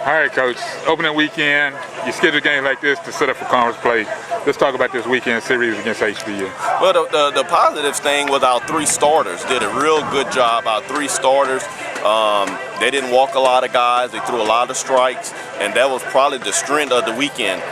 All right, Coach. Opening weekend, you schedule games like this to set up for conference play. Let's talk about this weekend series against HBU. Well, the positive thing was our three starters did a real good job. Our three starters, they didn't walk a lot of guys. They threw a lot of strikes, and that was probably the strength of the weekend.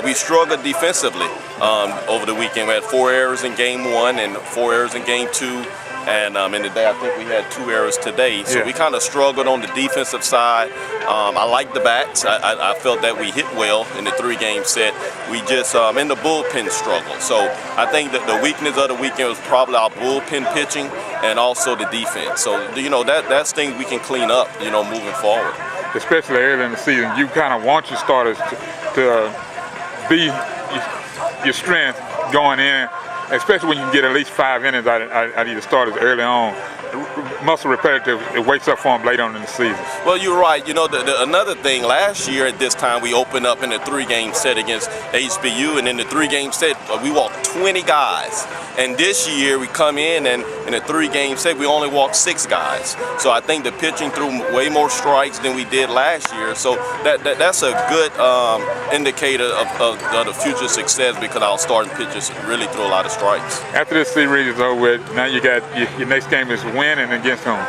We struggled defensively over the weekend. We had 4 errors in game 1 and 4 errors in game 2. And in the day, I think we had 2 errors today. So we kind of struggled on the defensive side. I like the bats. I felt that we hit well in the 3-game set. We just, in the bullpen, struggled. So I think that the weakness of the weekend was probably our bullpen pitching and also the defense. So, you know, that's things we can clean up, you know, moving forward. Especially early in the season, you kind of want your starters to be your strength going in. Especially when you can get at least 5 innings out of your starters early on. Muscle repetitive, it wakes up for them later on in the season. Well, you're right. You know, another thing, last year at this time, we opened up in the 3-game set against HBU, and in the 3-game set, we walked 20 guys. And this year, we come in, and in a 3-game set, we only walked 6 guys. So I think the pitching threw way more strikes than we did last year. So that's a good indicator of the future success, because our starting pitchers really threw a lot of strikes. After this series is over with, now you got your next game is win and against home.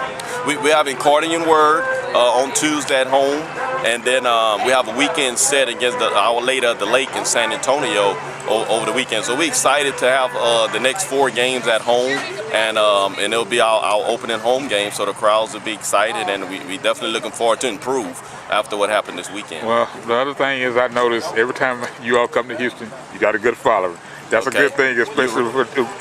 We have Incardian Word on Tuesday at home, and then we have a weekend set against Our Lady of the Lake in San Antonio over the weekend. So we're excited to have the next 4 games at home, and it'll be our opening home game, so the crowds will be excited, and we definitely looking forward to improve after what happened this weekend. Well, the other thing is I noticed every time you all come to Houston, you got a good follower. That's a good thing, especially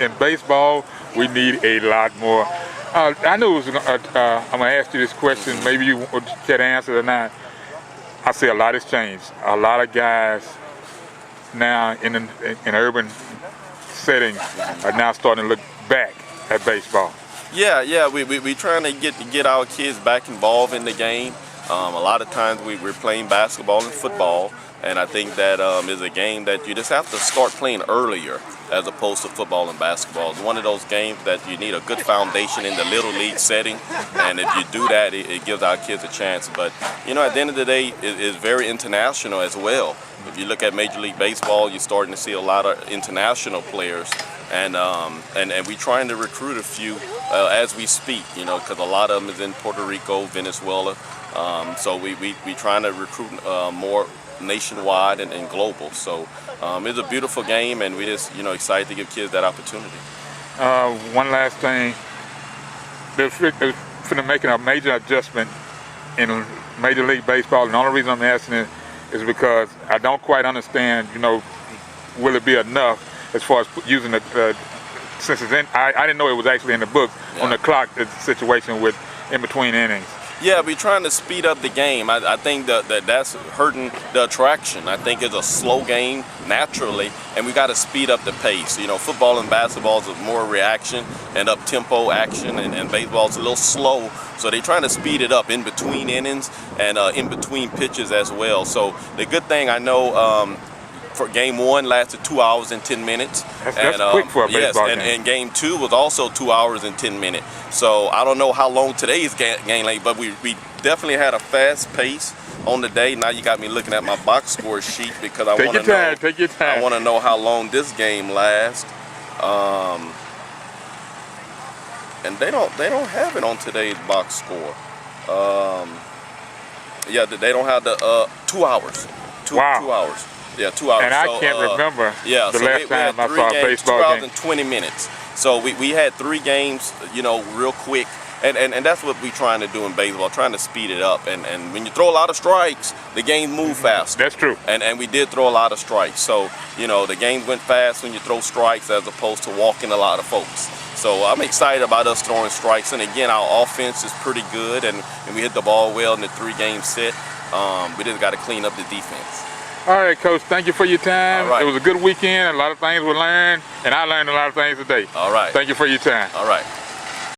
in baseball. We need a lot more. I knew I'm going to ask you this question, maybe you can answer it or not. I see a lot has changed. A lot of guys now in urban settings are now starting to look back at baseball. Yeah, we trying to get our kids back involved in the game. A lot of times we're playing basketball and football, and I think that is a game that you just have to start playing earlier as opposed to football and basketball. It's one of those games that you need a good foundation in the little league setting, and if you do that, it gives our kids a chance. But, you know, at the end of the day, it's very international as well. If you look at Major League Baseball, you're starting to see a lot of international players, and we're trying to recruit a few as we speak, you know, because a lot of them is in Puerto Rico, Venezuela. So we trying to recruit more nationwide and global. So it's a beautiful game, and we just, you know, excited to give kids that opportunity. One last thing, they're making a major adjustment in Major League Baseball, and the only reason I'm asking it is because I don't quite understand, you know, will it be enough as far as using the since it's in, I didn't know it was actually in the book on the clock situation with in between innings. Yeah, we're trying to speed up the game. I think that's hurting the attraction. I think it's a slow game naturally, and we got to speed up the pace. You know, football and basketball is more reaction and up-tempo action, and baseball is a little slow. So they're trying to speed it up in between innings and in between pitches as well. So the good thing I know, for game 1 lasted 2 hours and 10 minutes. That's quick for a baseball game. And game 2 was also 2 hours and 10 minutes. So I don't know how long today's game like, but we definitely had a fast pace on the day. Now you got me looking at my box score sheet because I want to know. Take your time. I want to know how long this game lasts. And they don't have it on today's box score. Yeah, they don't have the 2 hours. 2 hours. Yeah, 2 hours. And I can't remember the last time I saw a baseball 2 hours game. and 20 minutes. So we had 3 games, you know, real quick. And that's what we're trying to do in baseball, trying to speed it up. And when you throw a lot of strikes, the game moves faster. That's true. And we did throw a lot of strikes. So, you know, the game went fast when you throw strikes as opposed to walking a lot of folks. So I'm excited about us throwing strikes. And again, our offense is pretty good, and we hit the ball well in the 3-game set. We just got to clean up the defense. All right, Coach, thank you for your time. It was a good weekend. A lot of things were learned, and I learned a lot of things today. All right. Thank you for your time. All right.